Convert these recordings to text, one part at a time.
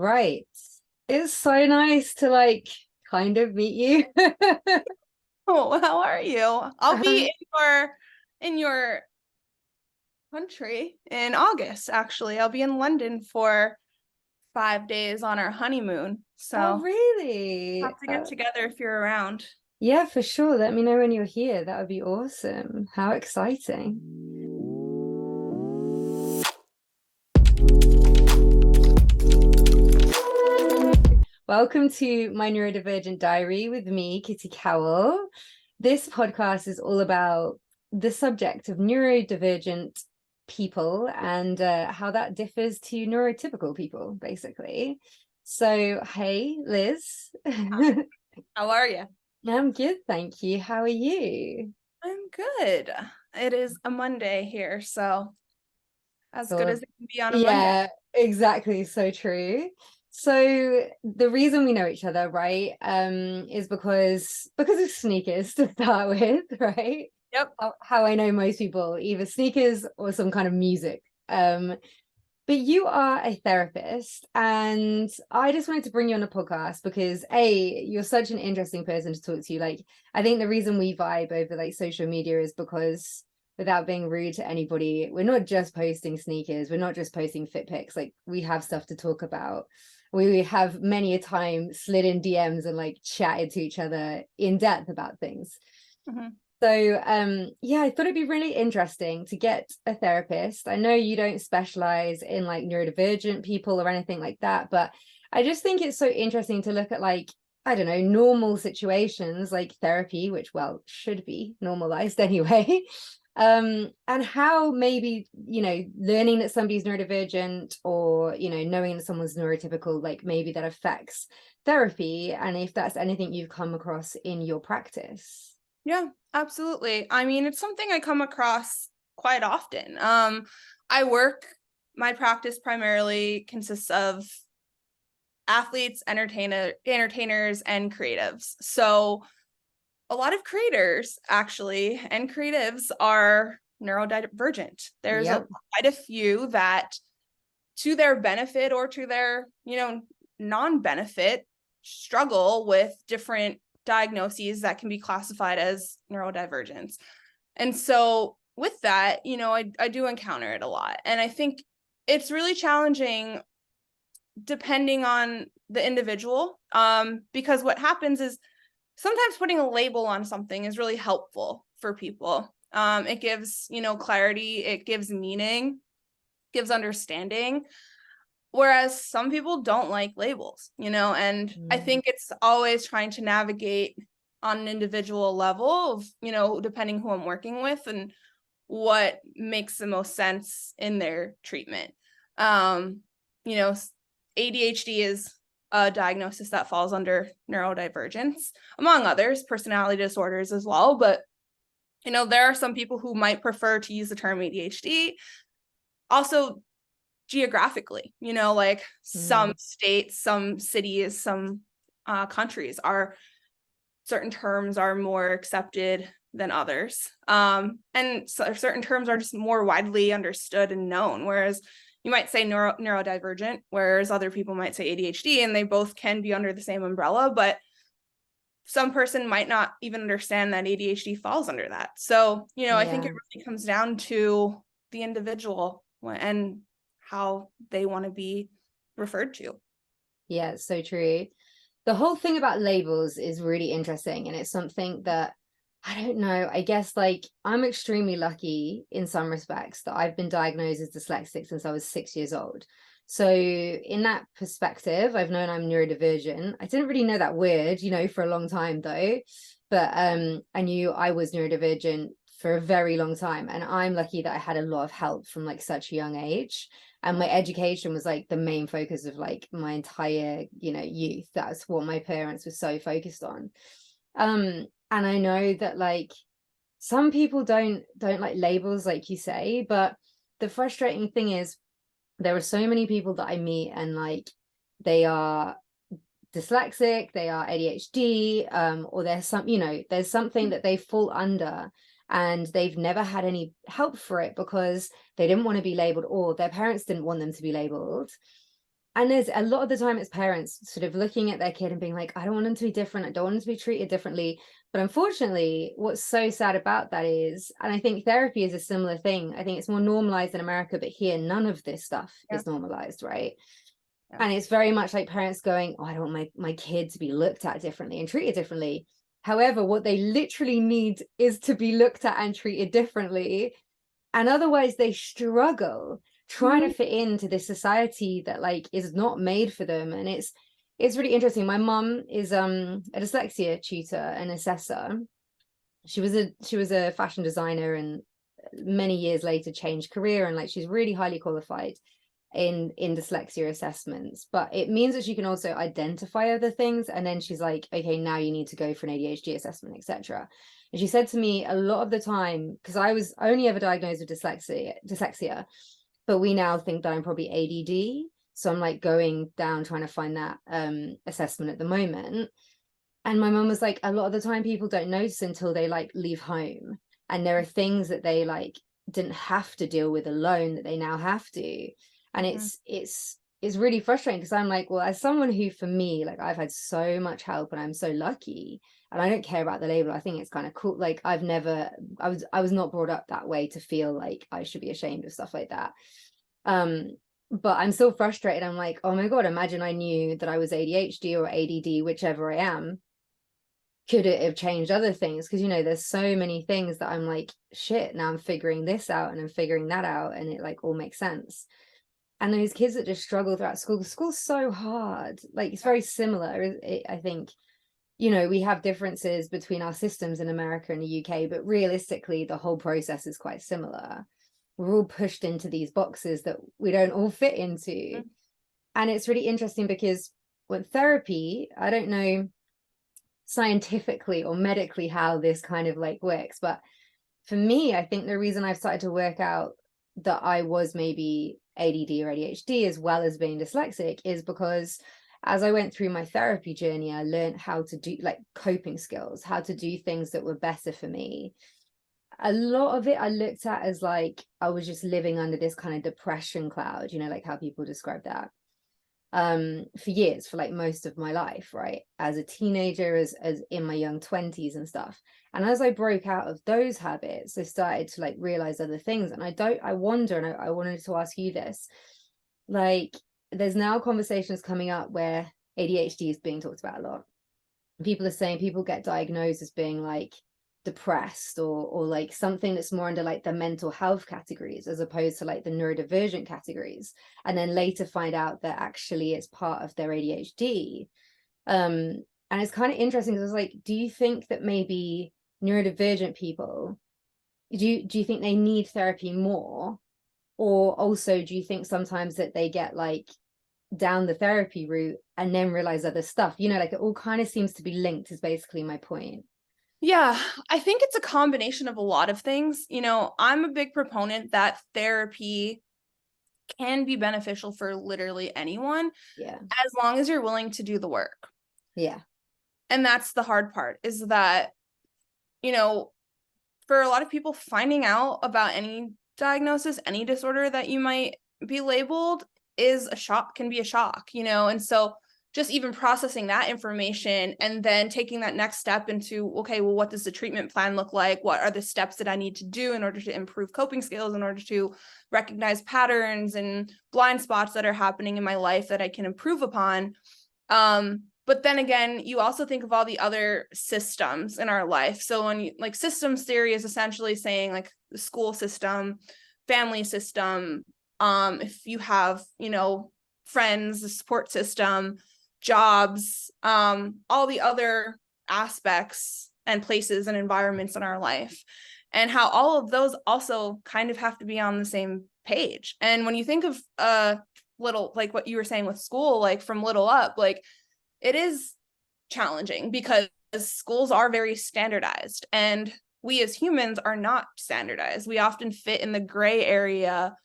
Right. It's so nice to like kind of meet you. Oh, how are you? I'll be Um, in your country in August, actually. I'll be in London for 5 days on our honeymoon. oh, So really? have to get together if you're around. Yeah, for sure. Let me know when you're here. That would be awesome. How exciting. Welcome to my Neurodivergent Diary with me, Kitty Cowell. This podcast is all about the subject of neurodivergent people and how that differs to neurotypical people, basically. So, hey, Liz. How are you? I'm good, thank you. How are you? I'm good. It is a Monday here, so as good So, as it can be on a Monday. yeah, exactly. So true. So the reason we know each other, right, is because of sneakers to start with, right? Yep. How I know most people, either sneakers or some kind of music. But you are a therapist, and I just wanted to bring you on a podcast because you're such an interesting person to talk to. Like, I think the reason we vibe over like social media is because without being rude to anybody, we're not just posting sneakers, we're not just posting fit pics, like we have stuff to talk about. We have many a time slid in DMs and like chatted to each other in depth about things. Mhm. So yeah, I thought it'd be really interesting to get a therapist. I know you don't specialize in like neurodivergent people or anything like that, but I just think it's so interesting to look at like, I don't know, normal situations like therapy, which well should be normalized anyway. And how maybe, learning that somebody's neurodivergent or, knowing that someone's neurotypical, like maybe that affects therapy, and if that's anything you've come across in your practice. Yeah, absolutely. I mean, it's something I come across quite often. My practice primarily consists of athletes, entertainers, and creatives. So a lot of creators actually and creatives are neurodivergent. There's Yep. quite a few that to their benefit or to their, non-benefit struggle with different diagnoses that can be classified as neurodivergence. And so with that, I do encounter it a lot. And I think it's really challenging depending on the individual, because what happens is sometimes putting a label on something is really helpful for people. It gives, clarity, it gives meaning, gives understanding. Whereas some people don't like labels, and I Mm. think it's always trying to navigate on an individual level of, depending who I'm working with and what makes the most sense in their treatment. Um, you know, ADHD is a diagnosis that falls under neurodivergence, among others, personality disorders as well. But, there are some people who might prefer to use the term ADHD. Also, geographically, like some Mm. states, some cities, some countries are certain terms are more accepted than others. And so certain terms are just more widely understood and known, whereas you might say neurodivergent, whereas other people might say ADHD, and they both can be under the same umbrella, but some person might not even understand that ADHD falls under that. So, I think it Yeah. really comes down to the individual and how they want to be referred to. Yeah, it's so true. The whole thing about labels is really interesting, and it's something that I don't know. I guess like I'm extremely lucky in some respects that I've been diagnosed as dyslexic since I was 6 years old. So in that perspective, I've known I'm neurodivergent. I didn't really know that word, for a long time though. But I knew I was neurodivergent for a very long time. And I'm lucky that I had a lot of help from like such a young age. And my education was like the main focus of like my entire, youth. That's what my parents were so focused on. And I know that like some people don't like labels, like you say, but the frustrating thing is there are so many people that I meet and like they are dyslexic, they are ADHD, or there's something that they fall under, and they've never had any help for it because they didn't want to be labeled, or their parents didn't want them to be labeled. And there's a lot of the time it's parents sort of looking at their kid and being like, I don't want them to be different. I don't want them to be treated differently. But unfortunately, what's so sad about that is, and I think therapy is a similar thing. I think it's more normalized in America, but here, none of this stuff Yeah. is normalized, right? Yeah. And it's very much like parents going, oh, I don't want my kid to be looked at differently and treated differently. However, what they literally need is to be looked at and treated differently. And otherwise they struggle trying to Mhm. fit into this society that like is not made for them. And it's really interesting. My mum is a dyslexia tutor and assessor. She was a fashion designer, and many years later changed career, and like she's really highly qualified in dyslexia assessments. But it means that she can also identify other things, and then she's like, okay, now you need to go for an ADHD assessment, etc. And she said to me a lot of the time, because I was only ever diagnosed with dyslexia, but we now think that I'm probably ADD. So I'm like going down trying to find that assessment at the moment. And my mum was like, a lot of the time people don't notice until they like leave home. And there are things that they like didn't have to deal with alone that they now have to. And Mhm. it's really frustrating because I'm like, well, as someone who, for me, like I've had so much help and I'm so lucky, and I don't care about the label. I think it's kind of cool. Like I was not brought up that way to feel like I should be ashamed of stuff like that. Um, but I'm still frustrated. I'm like, oh my God, imagine I knew that I was ADHD or ADD, whichever I am. Could it have changed other things? Because there's so many things that I'm like, shit, now I'm figuring this out and I'm figuring that out, and it like all makes sense. And those kids that just struggle throughout school's so hard. Like it's very similar. I think we have differences between our systems in America and the UK, but realistically the whole process is quite similar. We're all pushed into these boxes that we don't all fit into. Mhm. And it's really interesting because with therapy, I don't know scientifically or medically how this kind of like works, but for me, I think the reason I've started to work out that I was maybe ADD or ADHD as well as being dyslexic is because as I went through my therapy journey, I learned how to do like coping skills, how to do things that were better for me. A lot of it I looked at as like I was just living under this kind of depression cloud, like how people describe that for years, for like most of my life, right, as a teenager, as in my young 20s and stuff. And as I broke out of those habits, I started to like realize other things. And I wonder, and I wanted to ask you this, like there's now conversations coming up where ADHD is being talked about a lot. People are saying people get diagnosed as being like depressed or like something that's more under like the mental health categories as opposed to like the neurodivergent categories, and then later find out that actually it's part of their ADHD. And it's kind of interesting because I was like, do you think that maybe neurodivergent people, do you think they need therapy more, or also do you think sometimes that they get like down the therapy route and then realize other stuff, like it all kind of seems to be linked, is basically my point. Yeah, I think it's a combination of a lot of things. I'm a big proponent that therapy can be beneficial for literally anyone Yeah. as long as you're willing to do the work. Yeah. And that's the hard part, is that, you know, for a lot of people, finding out about any diagnosis, any disorder that you might be labeled is a shock, can be a shock, and so just even processing that information and then taking that next step into, okay, well, what does the treatment plan look like? What are the steps that I need to do in order to improve coping skills, in order to recognize patterns and blind spots that are happening in my life that I can improve upon? But then again, you also think of all the other systems in our life. So when like systems theory is essentially saying like the school system, family system, if you have, friends, the support system, jobs, all the other aspects and places and environments in our life, and how all of those also kind of have to be on the same page. And when you think of little, like what you were saying with school, like from little up, like it is challenging because schools are very standardized, and we as humans are not standardized. We often fit in the gray area,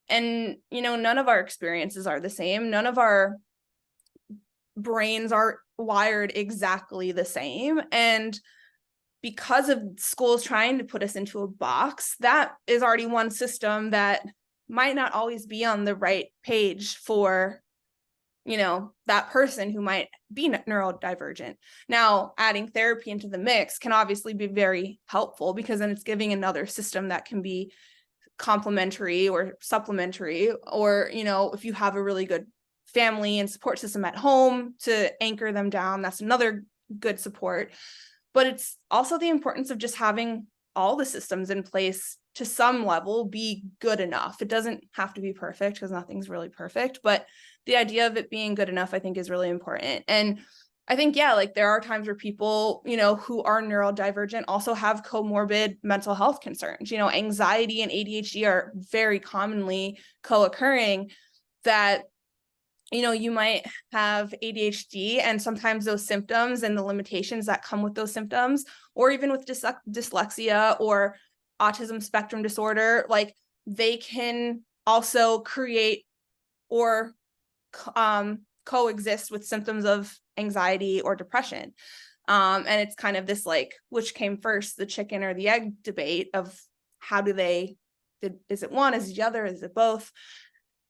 and none of our experiences are the same. None of our brains are wired exactly the same, and because of schools trying to put us into a box, that is already one system that might not always be on the right page for that person who might be neurodivergent. Now, adding therapy into the mix can obviously be very helpful, because then it's giving another system that can be complementary or supplementary, or, if you have a really good family and support system at home to anchor them down, that's another good support. But it's also the importance of just having all the systems in place to some level be good enough. It doesn't have to be perfect, because nothing's really perfect, but the idea of it being good enough, I think, is really important. And I think, yeah, like there are times where people, who are neurodivergent also have comorbid mental health concerns. Anxiety and ADHD are very commonly co-occurring, that you might have ADHD, and sometimes those symptoms and the limitations that come with those symptoms, or even with dyslexia or autism spectrum disorder, like they can also create or coexist with symptoms of anxiety or depression. And it's kind of this like, which came first, the chicken or the egg debate of is it one, is it the other, is it both?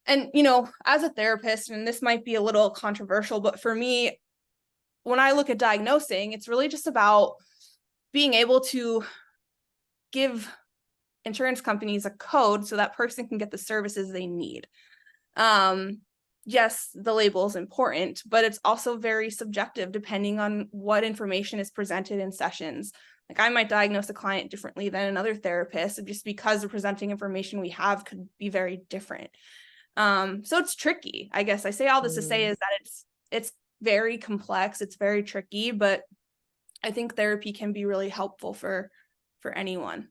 And, as a therapist, and this might be a little controversial, but for me, when I look at diagnosing, it's really just about being able to give insurance companies a code so that person can get the services they need. Yes, the label is important, but it's also very subjective depending on what information is presented in sessions. Like I might diagnose a client differently than another therapist, just because the presenting information we have could be very different. So it's tricky. I guess I say all this to say is that it's very complex. It's very tricky, but I think therapy can be really helpful for anyone.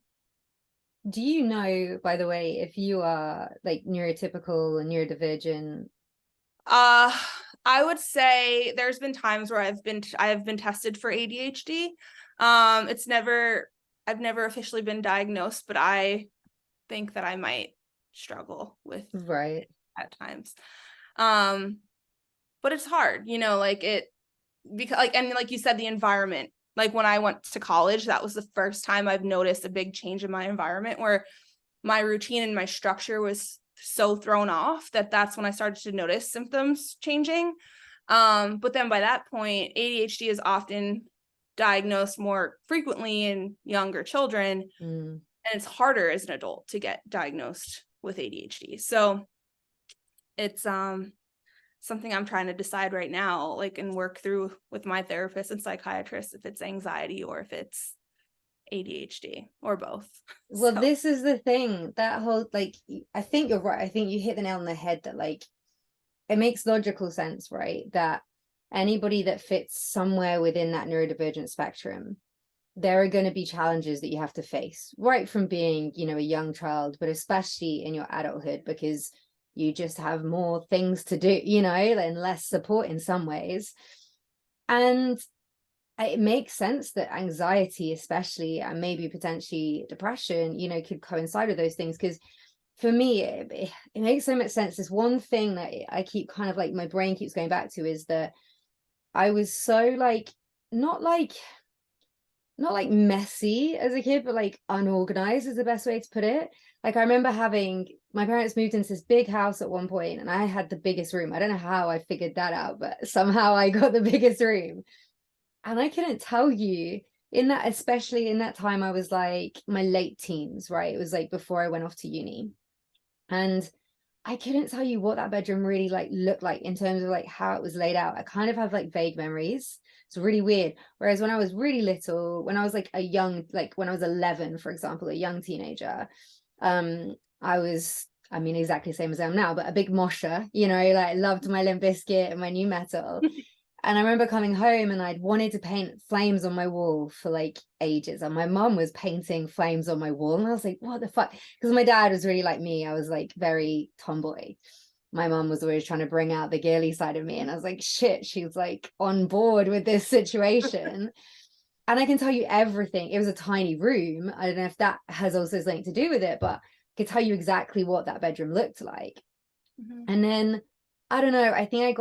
Do you know, by the way, if you are like neurotypical or neurodivergent? I would say there's been times where I have been tested for ADHD. I've never officially been diagnosed, but I think that I might struggle with Right. at times. But it's hard, because and like you said, the environment, like when I went to college, that was the first time I've noticed a big change in my environment, where my routine and my structure was so thrown off that's when I started to notice symptoms changing. But then by that point, ADHD is often diagnosed more frequently in younger children, and it's harder as an adult to get diagnosed with ADHD. So it's something I'm trying to decide right now, like, and work through with my therapist and psychiatrist, if it's anxiety or if it's ADHD or both. Well, So. this is the thing, that whole, like, I think you're right. I think you hit the nail on the head that, like, it makes logical sense, right? That anybody that fits somewhere within that neurodivergent spectrum, there are going to be challenges that you have to face right from being, a young child, but especially in your adulthood, because you just have more things to do, and less support in some ways. And it makes sense that anxiety, especially, and maybe potentially depression, could coincide with those things. Because for me, it makes so much sense. There's one thing that I keep kind of like, my brain keeps going back to, is that I was so like, not like messy as a kid, but like unorganized is the best way to put it. Like I remember my parents moved into this big house at one point, and I had the biggest room. I don't know how I figured that out, but somehow I got the biggest room. And I couldn't tell you, especially in that time, I was like my late teens, right? It was like before I went off to uni. And I couldn't tell you what that bedroom really like looked like in terms of like how it was laid out. I kind of have like vague memories. It's really weird. Whereas when I was really little, when I was like when I was 11, for example, a young teenager, I mean, exactly the same as I am now, but a big mosher, like loved my Limp Bizkit and my new metal. And I remember coming home and I'd wanted to paint flames on my wall for like ages. And my mom was painting flames on my wall. And I was like, what the fuck? Because my dad was really like me. I was like very tomboy. My mom was always trying to bring out the girly side of me. And I was like, shit, she was like on board with this situation. And I can tell you everything. It was a tiny room. I don't know if that has also something to do with it, but I could tell you exactly what that bedroom looked like. And then I don't know, I think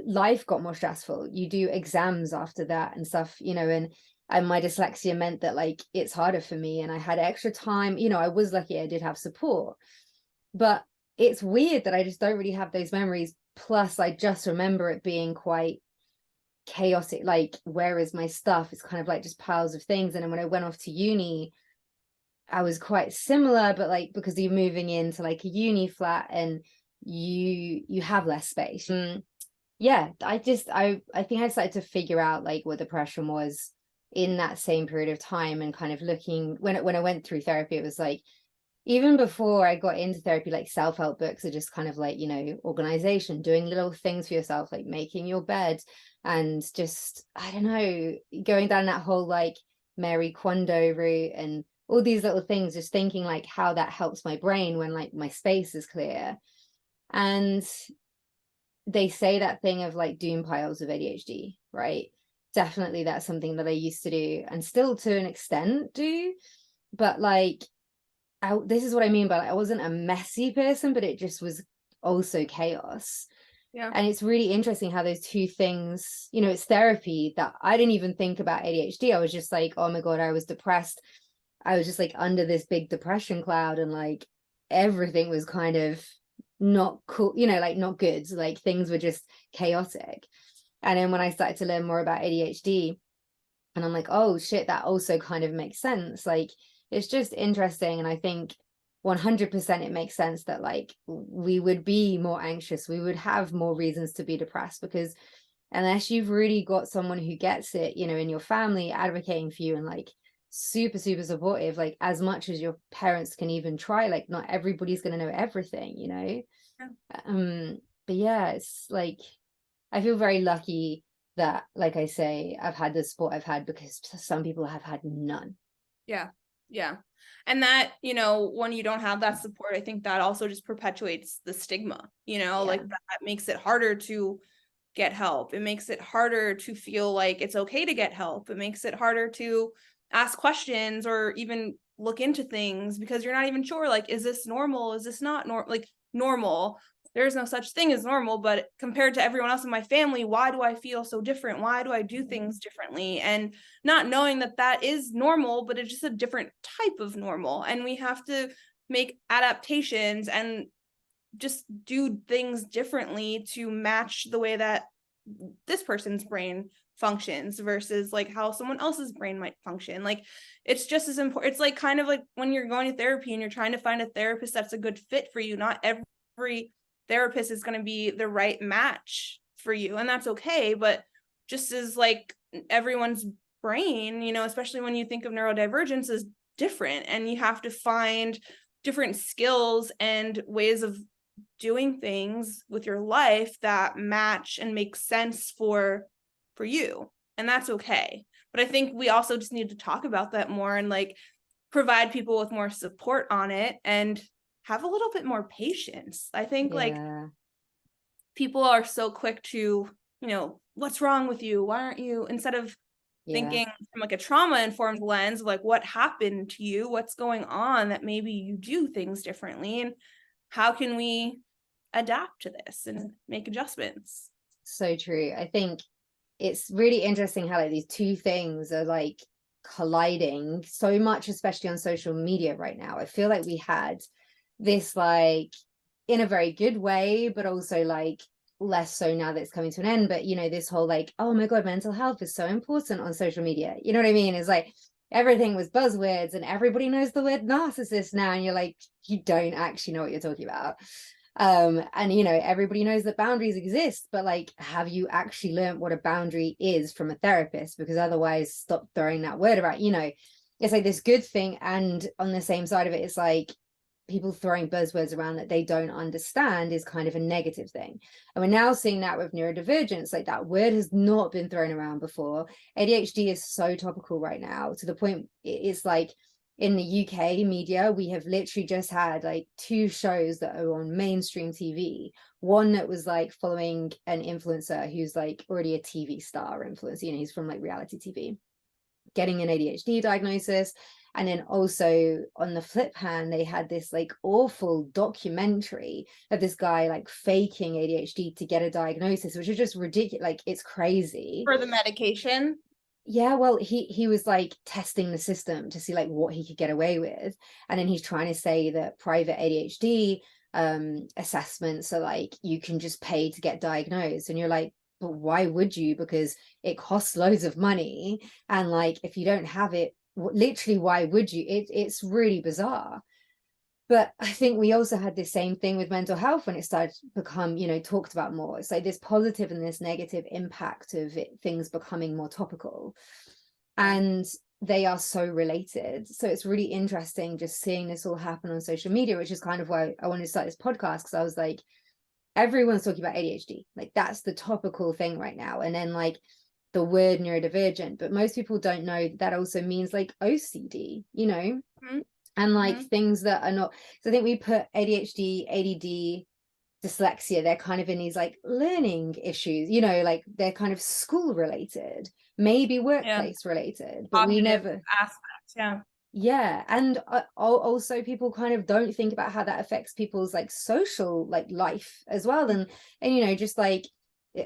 life got more stressful. You do exams after that and stuff, and my dyslexia meant that like it's harder for me, and I had extra time. I was lucky I did have support, but it's weird that I just don't really have those memories plus I just remember it being quite chaotic, like where is my stuff, it's kind of like just piles of things. And then when I went off to uni, I was quite similar, but like because you're moving into like a uni flat and you have less space. Yeah, I think I started to figure out like what depression was in that same period of time, and kind of looking when I went through therapy, it was like even before I got into therapy, like self-help books are just kind of like, you know, organization, doing little things for yourself, like making your bed, and just, I don't know, going down that whole like Mary Kondo route and all these little things, just thinking like how that helps my brain when like my space is clear. And they say that thing of like doom piles of ADHD, right? Definitely that's something that I used to do and still to an extent do. But like, this is what I mean by like, I wasn't a messy person, but it just was also chaos. Yeah. And it's really interesting how those two things, you know, it's therapy that I didn't even think about ADHD. I was just like, oh my God, I was depressed. I was just like under this big depression cloud, and like everything was kind of not cool, you know, like not good. Like things were just chaotic. And then when I started to learn more about ADHD, and I'm like, oh shit, that also kind of makes sense. Like it's just interesting. And I think 100% it makes sense that like we would be more anxious, we would have more reasons to be depressed, because unless you've really got someone who gets it, you know, in your family advocating for you and like super super supportive, like as much as your parents can even try, like not everybody's going to know everything, you know. Yeah. But yeah, it's like I feel very lucky that, like I say, I've had the support I've had, because some people have had none. Yeah. Yeah. And that, you know, when you don't have that support, I think that also just perpetuates the stigma, you know, Yeah. like that makes it harder to get help. It makes it harder to feel like it's okay to get help. It makes it harder to ask questions or even look into things, because you're not even sure, like, is this normal? Is this not normal? Like normal. There's no such thing as normal, but compared to everyone else in my family, why do I feel so different? Why do I do things differently? And not knowing that that is normal, but it's just a different type of normal. And we have to make adaptations and just do things differently to match the way that this person's brain functions versus like how someone else's brain might function. Like it's just as important. It's like kind of like when you're going to therapy and you're trying to find a therapist that's a good fit for you. Not every therapist is going to be the right match for you, and that's okay. But just as like everyone's brain, you know, especially when you think of neurodivergence, is different, and you have to find different skills and ways of doing things with your life that match and make sense for you, and that's okay. But I think we also just need to talk about that more and like provide people with more support on it and have a little bit more patience. I think like people are so quick to, you know, what's wrong with you, why aren't you, instead of thinking from like a trauma informed lens of like what happened to you, what's going on that maybe you do things differently, and how can we adapt to this and make adjustments. So true. I think it's really interesting how like these two things are like colliding so much, especially on social media right now. I feel like we had this like in a very good way, but also like less so now that it's coming to an end. But you know, this whole like, oh my God, mental health is so important on social media. You know what I mean? It's like everything was buzzwords and everybody knows the word narcissist now, and you're like, you don't actually know what you're talking about. And you know, everybody knows that boundaries exist, but like, have you actually learned what a boundary is from a therapist? Because otherwise, stop throwing that word about, you know, it's like this good thing, and on the same side of it, it's like people throwing buzzwords around that they don't understand is kind of a negative thing. And we're now seeing that with neurodivergence, like that word has not been thrown around before. ADHD is so topical right now, to the point it's like in the UK media, we have literally just had like 2 shows that are on mainstream TV. One that was like following an influencer who's like already a TV star influencer, you know, he's from like reality TV, getting an ADHD diagnosis. And then also on the flip hand, they had this like awful documentary of this guy like faking ADHD to get a diagnosis, which is just ridiculous. Like it's crazy. For the medication? Yeah, well, he was like testing the system to see like what he could get away with. And then he's trying to say that private ADHD assessment, so like you can just pay to get diagnosed, and you're like, but why would you? Because it costs loads of money, and like if you don't have it, literally why would you? It's really bizarre. But I think we also had the same thing with mental health when it started to become, you know, talked about more. It's like this positive and this negative impact of it, things becoming more topical. Yeah. And they are so related. So it's really interesting just seeing this all happen on social media, which is kind of why I wanted to start this podcast, because I was like, everyone's talking about ADHD. Like that's the topical thing right now. And then like the word neurodivergent, but most people don't know that also means like OCD, you know? Mm-hmm. And like Mm-hmm. things that are not, so I think we put ADHD, ADD, dyslexia, they're kind of in these like learning issues, you know, like they're kind of school related, maybe Yeah. workplace related, but we Cognitive never, aspects. Yeah. yeah. And also people kind of don't think about how that affects people's like social like life as well. And you know, just like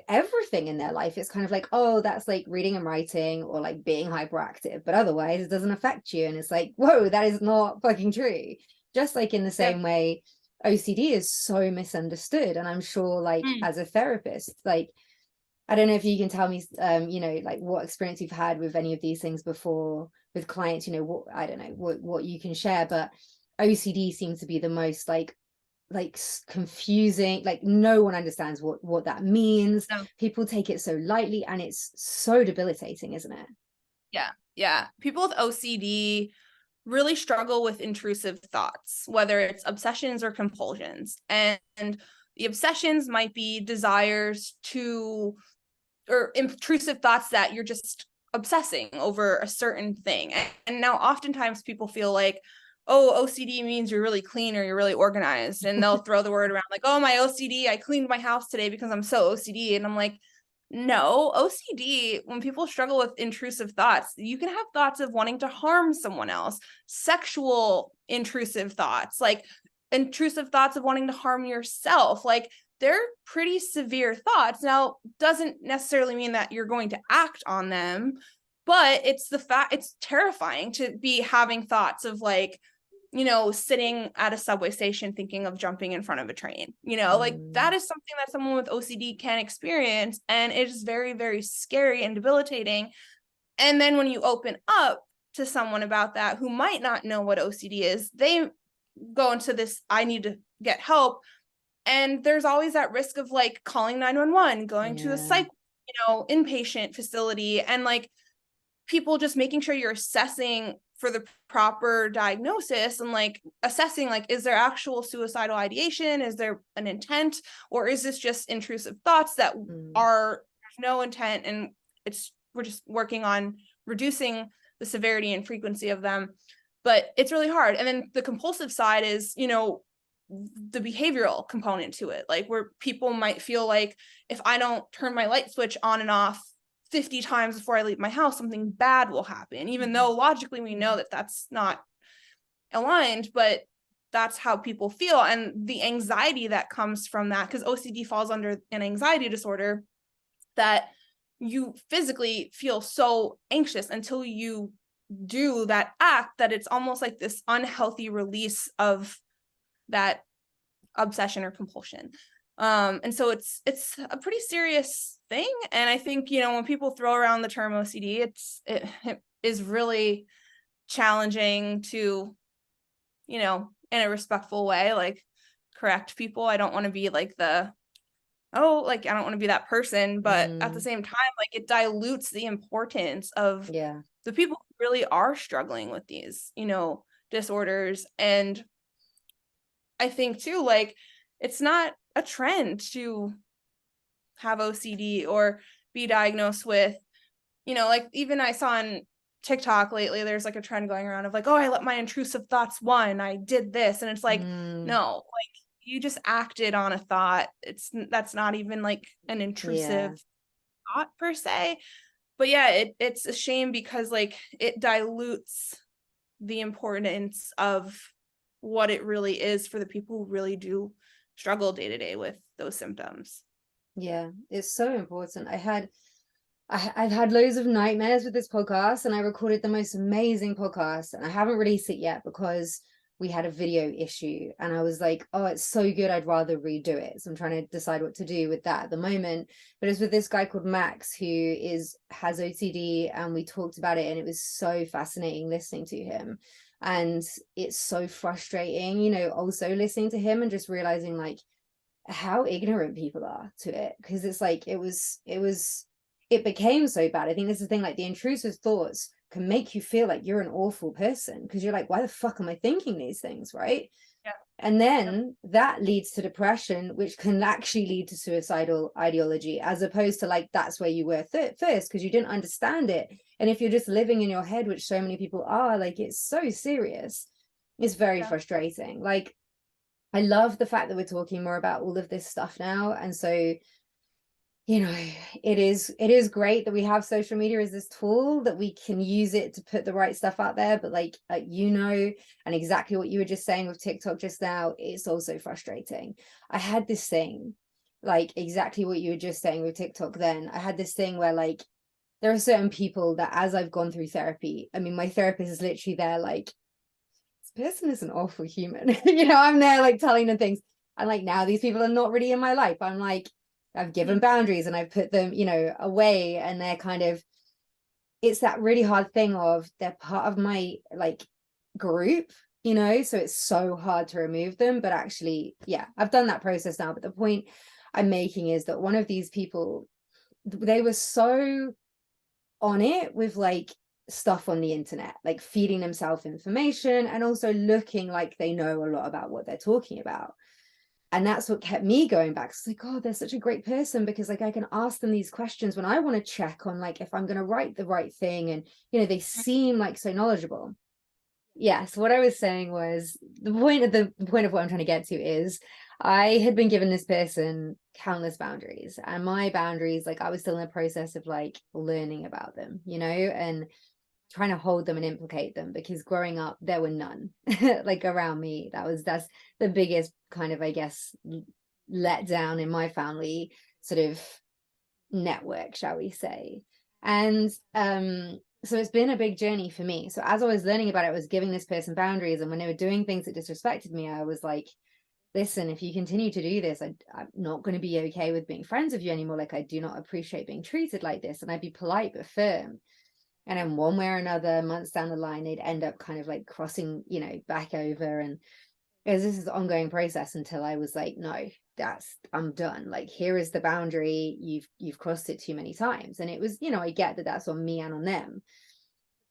everything in their life, it's kind of like, oh, that's like reading and writing or like being hyperactive, but otherwise it doesn't affect you. And it's like, whoa, that is not fucking true. Just like in the Yeah. same way OCD is so misunderstood. And I'm sure like Mm. as a therapist, like I don't know if you can tell me, you know, like what experience you've had with any of these things before with clients, you know, what, I don't know, what you can share, but OCD seems to be the most like confusing, like no one understands what that means. No. People take it so lightly, and it's so debilitating, isn't it? Yeah. Yeah. People with OCD really struggle with intrusive thoughts, whether it's obsessions or compulsions. And the obsessions might be desires to, or intrusive thoughts that you're just obsessing over a certain thing. And now oftentimes people feel like, oh, OCD means you're really clean or you're really organized. And they'll throw the word around like, oh, my OCD, I cleaned my house today because I'm so OCD. And I'm like, no, OCD, when people struggle with intrusive thoughts, you can have thoughts of wanting to harm someone else, sexual intrusive thoughts, like intrusive thoughts of wanting to harm yourself. Like they're pretty severe thoughts. Now, doesn't necessarily mean that you're going to act on them, but it's the fact, it's terrifying to be having thoughts of like, you know, sitting at a subway station thinking of jumping in front of a train, you know, like that is something that someone with OCD can experience. And it is very, very scary and debilitating. And then when you open up to someone about that who might not know what OCD is, they go into this, I need to get help. And there's always that risk of like calling 911, going to a Yeah. psych, you know, inpatient facility, and like people just making sure you're assessing for the proper diagnosis and like assessing like, is there actual suicidal ideation? Is there an intent? Or is this just intrusive thoughts that are there's no intent, and we're just working on reducing the severity and frequency of them. But it's really hard. And then the compulsive side is, you know, the behavioral component to it, like where people might feel like if I don't turn my light switch on and off 50 times before I leave my house, something bad will happen, even though logically we know that that's not aligned, but that's how people feel. And the anxiety that comes from that, because OCD falls under an anxiety disorder, that you physically feel so anxious until you do that act, that it's almost like this unhealthy release of that obsession or compulsion. And so it's a pretty serious thing. And I think, you know, when people throw around the term OCD, it is really challenging to, you know, in a respectful way, like correct people. I don't want to be like I don't want to be that person, but at the same time, like it dilutes the importance of the people who really are struggling with these, you know, disorders. And I think too, like it's not a trend to have OCD or be diagnosed with, you know, like even I saw on TikTok lately, there's like a trend going around of like, oh, I let my intrusive thoughts win, I did this. And it's like, no, like you just acted on a thought. That's not even like an intrusive thought per se. But yeah, it's a shame because like it dilutes the importance of what it really is for the people who really do struggle day to day with those symptoms. Yeah, it's so important. I've had loads of nightmares with this podcast, and I recorded the most amazing podcast, and I haven't released it yet because we had a video issue, and I was like, oh, it's so good, I'd rather redo it. So I'm trying to decide what to do with that at the moment. But it's with this guy called Max, who has OCD, and we talked about it, and it was so fascinating listening to him. And it's so frustrating, you know, also listening to him and just realizing like how ignorant people are to it, because it's like it became so bad. I think this is the thing, like the intrusive thoughts can make you feel like you're an awful person, because you're like, why the fuck am I thinking these things, right? Yeah. And then that leads to depression, which can actually lead to suicidal ideology, as opposed to like that's where you were first, because you didn't understand it. And if you're just living in your head, which so many people are, like it's so serious. It's very frustrating. Like I love the fact that we're talking more about all of this stuff now. And so, you know, it is great that we have social media as this tool that we can use it to put the right stuff out there. But like, you know, and exactly what you were just saying with TikTok just now, it's also frustrating. I had this thing, like exactly what you were just saying with TikTok then. I had this thing where like, there are certain people that as I've gone through therapy, I mean, my therapist is literally there like, person is an awful human. You know, I'm there like telling them things, and like now these people are not really in my life. I'm like, I've given boundaries and I've put them, you know, away, and they're kind of, it's that really hard thing of they're part of my like group, you know, so it's so hard to remove them. But actually, yeah, I've done that process now. But the point I'm making is that one of these people, they were so on it with like stuff on the internet, like feeding themselves information and also looking like they know a lot about what they're talking about. And that's what kept me going back. It's like, oh, they're such a great person, because like I can ask them these questions when I want to check on like if I'm going to write the right thing, and you know, they seem like so knowledgeable. Yes, what I was saying was the point of what I'm trying to get to is I had been given this person countless boundaries, and my boundaries, like I was still in the process of like learning about them, you know, and trying to hold them and implicate them, because growing up there were none like around me. That's the biggest kind of, I guess, let down in my family sort of network, shall we say. And so it's been a big journey for me. So as I was learning about it, I was giving this person boundaries, and when they were doing things that disrespected me, I was like, listen, if you continue to do this, I'm not going to be okay with being friends with you anymore. Like I do not appreciate being treated like this. And I'd be polite but firm. And then one way or another, months down the line, they'd end up kind of like crossing, you know, back over. And this is an ongoing process until I was like, no, I'm done. Like, here is the boundary. You've crossed it too many times. And it was, you know, I get that that's on me and on them.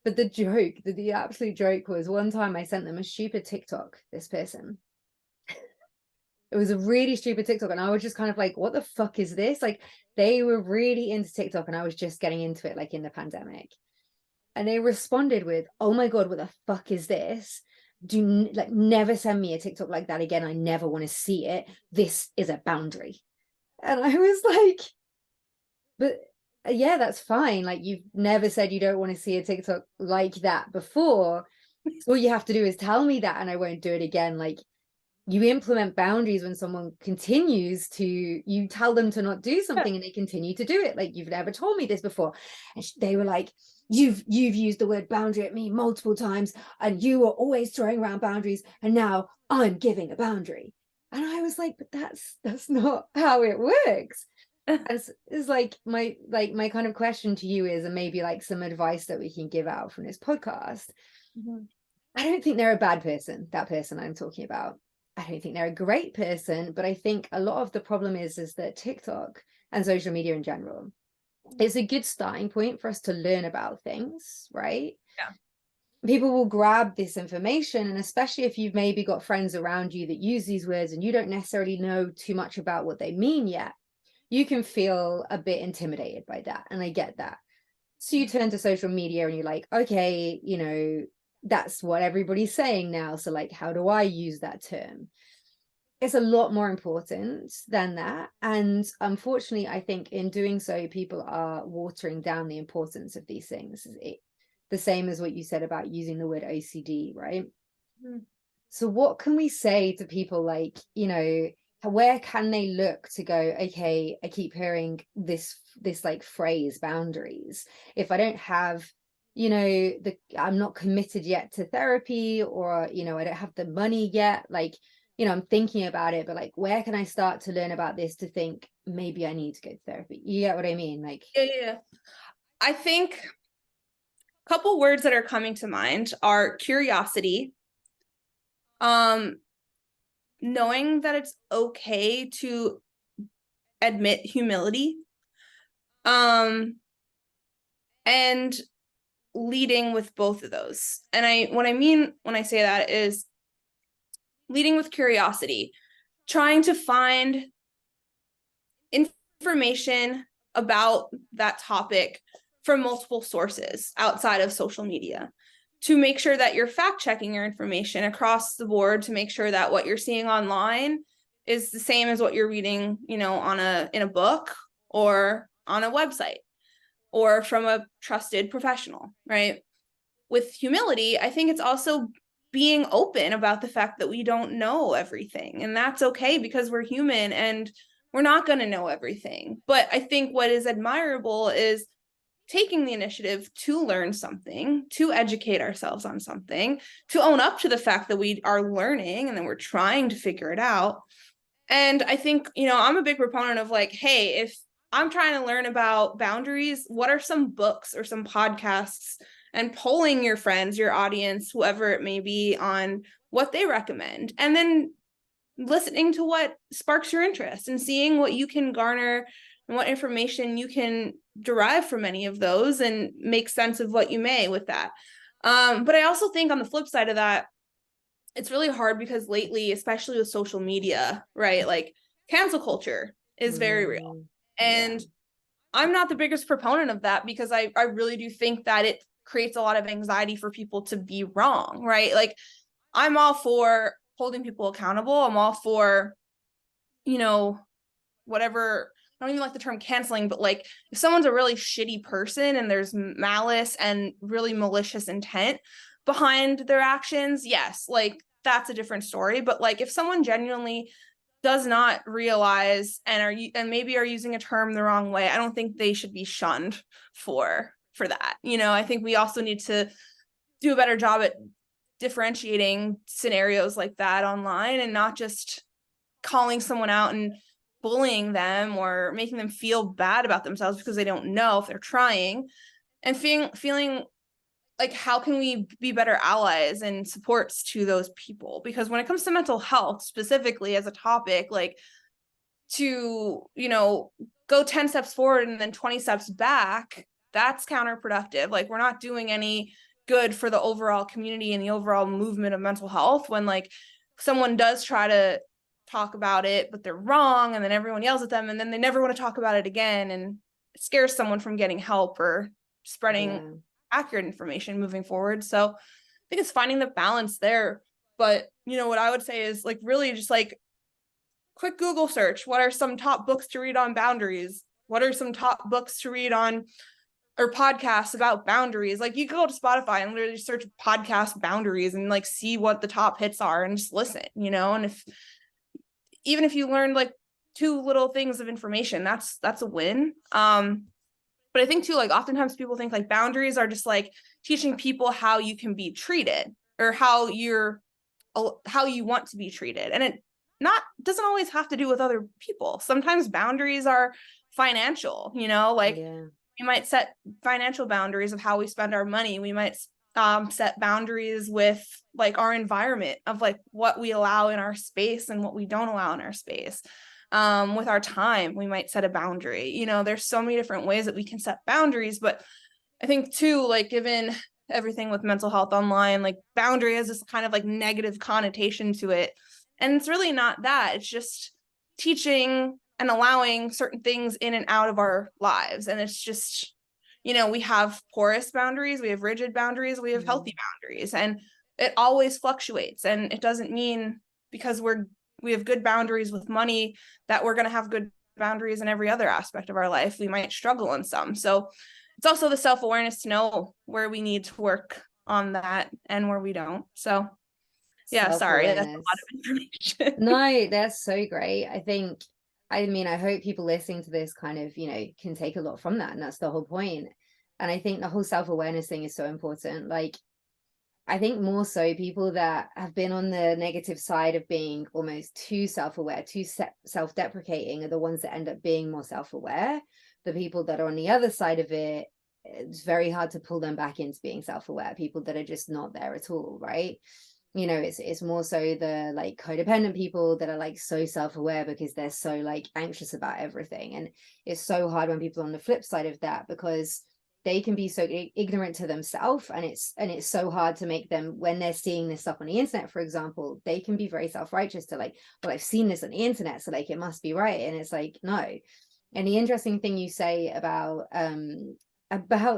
But the absolute joke was, one time I sent them a stupid TikTok, this person. It was a really stupid TikTok, and I was just kind of like, what the fuck is this? Like, they were really into TikTok, and I was just getting into it like in the pandemic. And they responded with, oh my God, what the fuck is this? Like never send me a TikTok like that again. I never want to see it. This is a boundary. And I was like, but yeah, that's fine. Like, you've never said you don't want to see a TikTok like that before. So all you have to do is tell me that, and I won't do it again. Like, you implement boundaries when someone continues to, you tell them to not do something and they continue to do it. Like, you've never told me this before. And they were like, you've used the word boundary at me multiple times, and you were always throwing around boundaries, and now I'm giving a boundary. And I was like, but that's not how it works. It's like my kind of question to you is, and maybe like some advice that we can give out from this podcast. I don't think they're a bad person, that person I'm talking about. I don't think they're a great person, but I think a lot of the problem is that TikTok and social media in general, it's a good starting point for us to learn about things, right? Yeah. People will grab this information, and especially if you've maybe got friends around you that use these words and you don't necessarily know too much about what they mean yet, you can feel a bit intimidated by that. And I get that. So you turn to social media and you're like, okay, you know, that's what everybody's saying now. So like, how do I use that term? It's a lot more important than that. And unfortunately, I think in doing so, people are watering down the importance of these things. The same as what you said about using the word OCD, right? So what can we say to people, like, you know, where can they look to go, okay, I keep hearing this like phrase, boundaries. If I don't have, you know, I'm not committed yet to therapy, or, you know, I don't have the money yet. Like, you know, I'm thinking about it, but like, where can I start to learn about this to think maybe I need to go to therapy? You get what I mean? Like, Yeah. I think a couple words that are coming to mind are curiosity, um, knowing that it's okay to admit humility, um, and leading with both of those. And what I mean when I say that is leading with curiosity, trying to find information about that topic from multiple sources outside of social media, to make sure that you're fact checking your information across the board, to make sure that what you're seeing online is the same as what you're reading, you know, in a book or on a website or from a trusted professional, right? With humility, I think it's also being open about the fact that we don't know everything, and that's okay, because we're human and we're not going to know everything. But I think what is admirable is taking the initiative to learn something, to educate ourselves on something, to own up to the fact that we are learning and that we're trying to figure it out. And I think, you know, I'm a big proponent of like, hey, if I'm trying to learn about boundaries, what are some books or some podcasts, and polling your friends, your audience, whoever it may be, on what they recommend, and then listening to what sparks your interest and seeing what you can garner and what information you can derive from any of those, and make sense of what you may with that. But I also think on the flip side of that, it's really hard because lately, especially with social media, right, like cancel culture is very real. yeah, And I'm not the biggest proponent of that, because I really do think that it creates a lot of anxiety for people to be wrong, right? Like, I'm all for holding people accountable. I'm all for, you know, whatever. I don't even like the term canceling, but like, if someone's a really shitty person and there's malice and really malicious intent behind their actions, yes, like that's a different story. But like, if someone genuinely does not realize and and maybe are using a term the wrong way, I don't think they should be shunned for that. You know, I think we also need to do a better job at differentiating scenarios like that online, and not just calling someone out and bullying them or making them feel bad about themselves because they don't know if they're trying, and feeling like, how can we be better allies and supports to those people? Because when it comes to mental health specifically as a topic, like, to, you know, go 10 steps forward and then 20 steps back, that's counterproductive. Like, we're not doing any good for the overall community and the overall movement of mental health when, like, someone does try to talk about it but they're wrong, and then everyone yells at them, and then they never want to talk about it again, and it scares someone from getting help or spreading yeah, accurate information moving forward. So I think it's finding the balance there. But, you know, what I would say is, like, really just like quick Google search. What are some top books to read on boundaries? What are some top books to read on, or podcasts about boundaries? Like, you go to Spotify and literally search podcast boundaries and like see what the top hits are and just listen, you know? And if, even if you learned like two little things of information, that's a win. But I think too, like, oftentimes people think like boundaries are just like teaching people how you can be treated, or how you want to be treated. And it not doesn't always have to do with other people. Sometimes boundaries are financial, you know, like yeah, we might set financial boundaries of how we spend our money. We might set boundaries with like our environment, of like what we allow in our space and what we don't allow in our space. With our time, we might set a boundary. You know, there's so many different ways that we can set boundaries. But I think too, like, given everything with mental health online, like, boundary has this kind of like negative connotation to it. And it's really not that. It's just teaching and allowing certain things in and out of our lives. And it's just, you know, we have porous boundaries, we have rigid boundaries, we have healthy boundaries, and it always fluctuates. And it doesn't mean because we have good boundaries with money that we're going to have good boundaries in every other aspect of our life. We might struggle in some. So it's also the self-awareness to know where we need to work on that and where we don't. So yeah, sorry, that's a lot self-awareness. of information. No, that's so great. I think, I mean, I hope people listening to this kind of, you know, can take a lot from that. And that's the whole point. And I think the whole self-awareness thing is so important. Like, I think more so people that have been on the negative side of being almost too self-aware, too self-deprecating are the ones that end up being more self-aware. The people that are on the other side of it, it's very hard to pull them back into being self-aware. People that are just not there at all, right? You know, it's more so the like codependent people that are like so self-aware because they're so like anxious about everything. And it's so hard when people are on the flip side of that, because they can be so ignorant to themselves, and it's so hard to make them, when they're seeing this stuff on the internet, for example, they can be very self-righteous to like, well, I've seen this on the internet, so like it must be right. And it's like, no. And the interesting thing you say about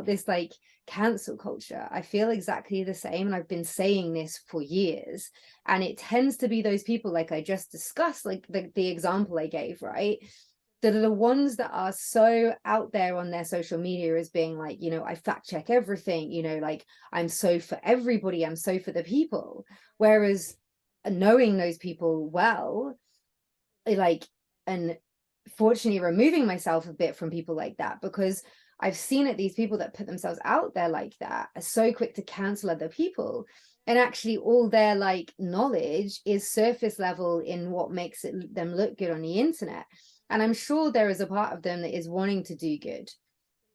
this like cancel culture, I feel exactly the same, and I've been saying this for years, and it tends to be those people like I just discussed, like the example I gave, right, that are the ones that are so out there on their social media as being like, you know, I fact check everything, you know, like I'm so for everybody, I'm so for the people. Whereas knowing those people well, like, and fortunately removing myself a bit from people like that, because I've seen it, these people that put themselves out there like that are so quick to cancel other people. And actually all their like knowledge is surface level in what makes them look good on the internet. And I'm sure there is a part of them that is wanting to do good,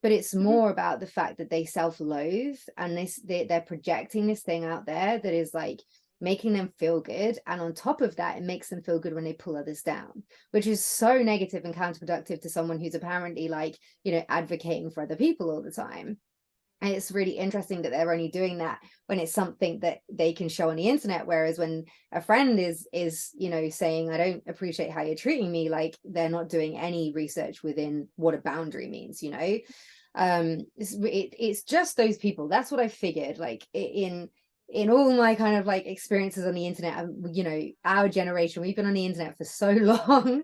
but it's more about the fact that they self-loathe, and they're projecting this thing out there that is like making them feel good. And on top of that, it makes them feel good when they pull others down, which is so negative and counterproductive to someone who's apparently like, you know, advocating for other people all the time. And it's really interesting that they're only doing that when it's something that they can show on the internet. Whereas when a friend is, you know, saying, I don't appreciate how you're treating me, like they're not doing any research within what a boundary means, you know. It's just those people. That's what I figured, like in all my kind of like experiences on the internet. You know, our generation, we've been on the internet for so long.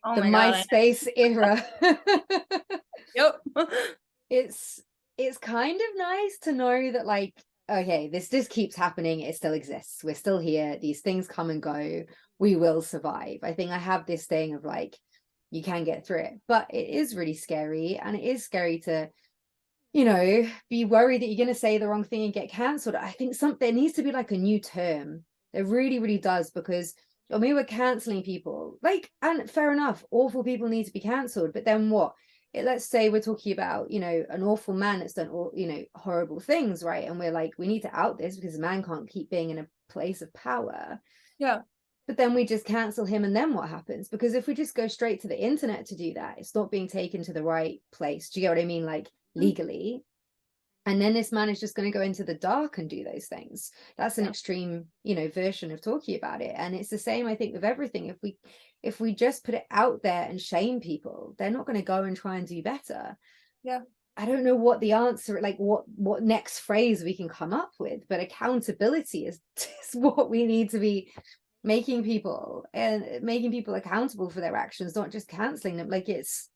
Oh The my God. MySpace era. Yep. It's kind of nice to know that like, okay, this just keeps happening, it still exists, we're still here, these things come and go, we will survive. I think I have this thing of like, you can get through it, but it is really scary. And it is scary to, you know, be worried that you're going to say the wrong thing and get cancelled. I think there needs to be like a new term. There really, really does, because when we were cancelling people, like, and fair enough, awful people need to be cancelled, but then what? Let's say we're talking about, you know, an awful man that's done all, you know, horrible things, right? And we're like, we need to out this because a man can't keep being in a place of power. Yeah. But then we just cancel him, and then what happens? Because if we just go straight to the internet to do that, it's not being taken to the right place. Do you get what I mean? Like legally. And then this man is just going to go into the dark and do those things. That's an extreme, you know, version of talking about it. And it's the same, I think, with everything. If we just put it out there and shame people, they're not going to go and try and do better. Yeah. I don't know what the answer, like what next phrase we can come up with, but accountability is what we need to be making people, and making people accountable for their actions, not just canceling them. Like it's,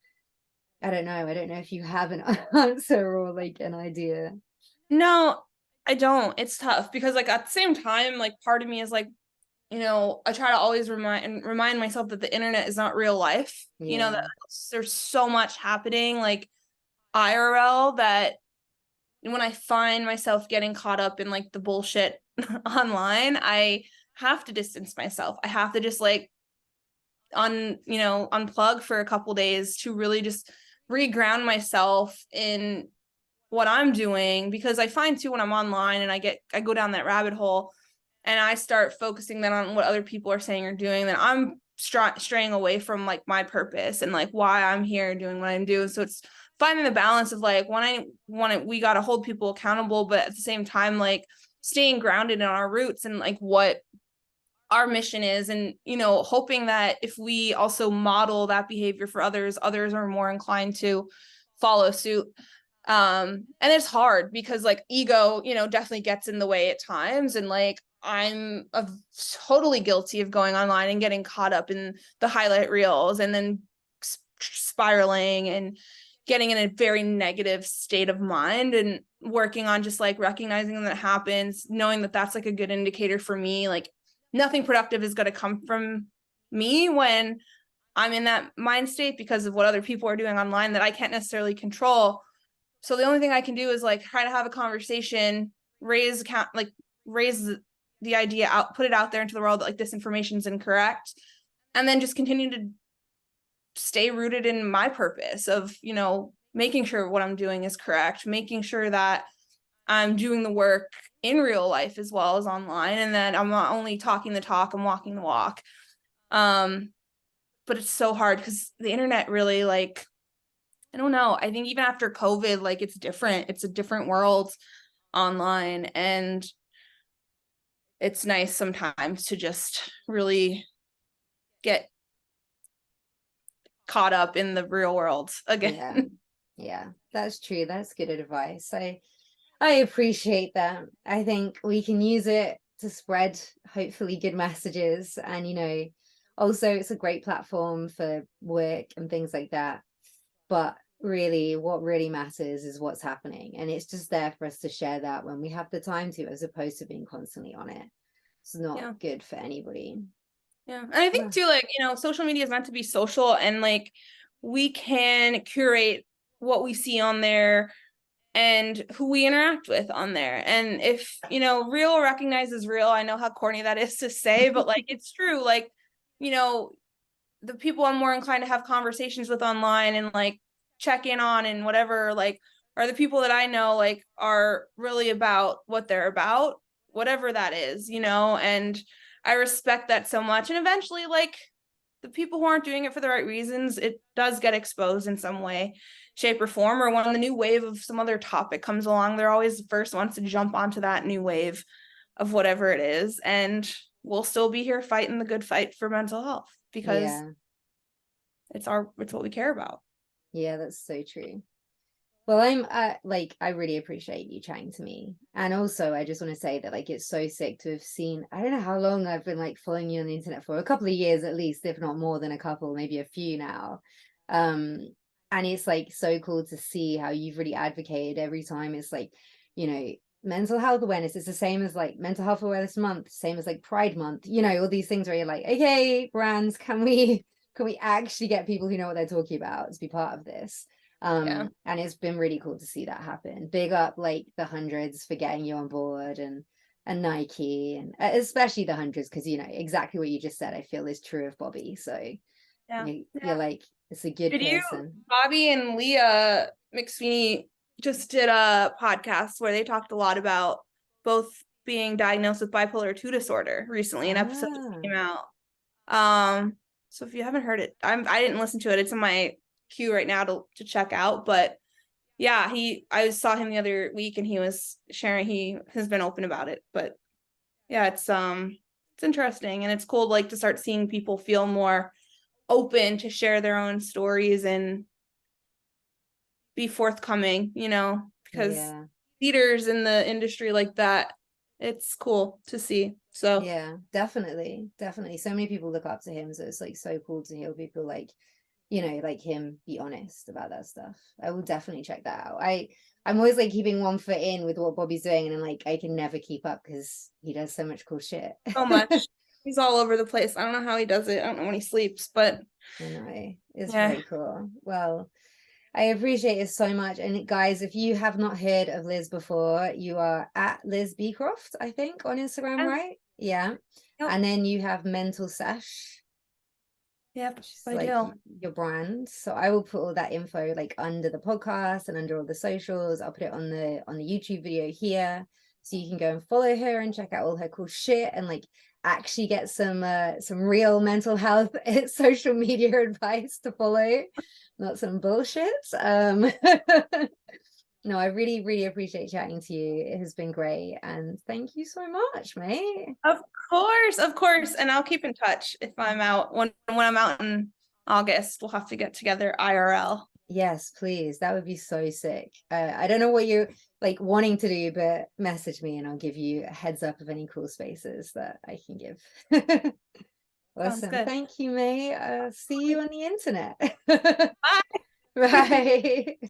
I don't know if you have an answer or like an idea. No, I don't. It's tough because like at the same time, like part of me is like, you know, I try to always remind myself that the internet is not real life. Yeah. You know, that there's so much happening like IRL that when I find myself getting caught up in like the bullshit online, I have to distance myself. I have to just like unplug for a couple days to really just reground myself in what I'm doing, because I find too when I'm online and I go down that rabbit hole and I start focusing then on what other people are saying or doing, then I'm straying away from like my purpose and like why I'm here doing what I'm doing. So it's finding the balance of like we got to hold people accountable, but at the same time like staying grounded in our roots and like what our mission is, and you know, hoping that if we also model that behavior for others are more inclined to follow suit. And it's hard because like ego, you know, definitely gets in the way at times, and like I'm totally guilty of going online and getting caught up in the highlight reels and then spiraling and getting in a very negative state of mind, and working on just like recognizing that happens, knowing that that's like a good indicator for me. Like nothing productive is going to come from me when I'm in that mind state because of what other people are doing online that I can't necessarily control. So the only thing I can do is like try to have a conversation, raise the idea out, put it out there into the world that like this information is incorrect, and then just continue to stay rooted in my purpose of, you know, making sure what I'm doing is correct, making sure that I'm doing the work in real life as well as online, and then I'm not only talking the talk, I'm walking the walk. But it's so hard because the internet really, like, I don't know. I think even after COVID, like, it's different. It's a different world online, and it's nice sometimes to just really get caught up in the real world again. Yeah. Yeah, that's true. That's good advice. I appreciate that. I think we can use it to spread hopefully good messages, and also it's a great platform for work and things like that. But really, what really matters is what's happening, and it's just there for us to share that when we have the time to, as opposed to being constantly on it. It's not Yeah. good for anybody. Yeah. And I think too, like, social media is meant to be social, and like we can curate what we see on there and who we interact with on there. And if, real recognizes real, I know how corny that is to say, but like it's true. Like, the people I'm more inclined to have conversations with online and like check in on and whatever, like, are the people that I know like are really about what they're about, whatever that is, and I respect that so much. And eventually, like, the people who aren't doing it for the right reasons, it does get exposed in some way, shape, or form. Or when the new wave of some other topic comes along, they're always the first ones to jump onto that new wave of whatever it is. And we'll still be here fighting the good fight for mental health because Yeah. it's what we care about. Yeah, that's so true. Well, I really appreciate you chatting to me. And also I just want to say that like it's so sick to have seen, I don't know how long I've been like following you on the internet for, a couple of years at least, if not more than a couple, maybe a few now. Um, and it's like so cool to see how you've really advocated every time. It's like, mental health awareness is the same as like mental health awareness month, same as like Pride Month, all these things where you're like, okay, brands, can we actually get people who know what they're talking about to be part of this? Yeah. And it's been really cool to see that happen. Big up like the hundreds for getting you on board, and Nike, and especially the hundreds, because exactly what you just said I feel is true of Bobby. So Yeah. you're like, it's a good Did you, person. Bobby and Leah McSweeney just did a podcast where they talked a lot about both being diagnosed with bipolar 2 disorder recently. An episode just Ah, came out. So if you haven't heard it, I didn't listen to it. It's in my queue right now to check out. But yeah, I saw him the other week and he was sharing, he has been open about it. But yeah, it's interesting, and it's cool like to start seeing people feel more open to share their own stories and be forthcoming, because yeah. leaders in the industry like that, it's cool to see. So Yeah, definitely. Definitely. So many people look up to him. So it's like so cool to hear people like, like him be honest about that stuff. I will definitely check that out. I'm always like keeping one foot in with what Bobby's doing, and I'm like, I can never keep up because he does so much cool shit. much. He's all over the place. I don't know how he does it. I don't know when he sleeps, but I know. It's yeah. very cool. Well, I appreciate it so much. And guys, if you have not heard of Liz before, you are at Liz Beecroft, I think, on Instagram, right? Yeah. Yep. And then you have Mental Sesh, Yep, which is I like do. your brand. So I will put all that info like under the podcast and under all the socials. I'll put it on the YouTube video here, so you can go and follow her and check out all her cool shit, and like actually get some real mental health social media advice to follow, not some bullshit. No, I really, really appreciate chatting to you. It has been great. And thank you so much, mate. Of course. And I'll keep in touch if I'm out when I'm out in August. We'll have to get together IRL. Yes, please. That would be so sick. I don't know what you're like wanting to do, but message me and I'll give you a heads up of any cool spaces that I can give. Sounds Awesome. good. Thank you, mate. See you on the internet. Bye. Bye.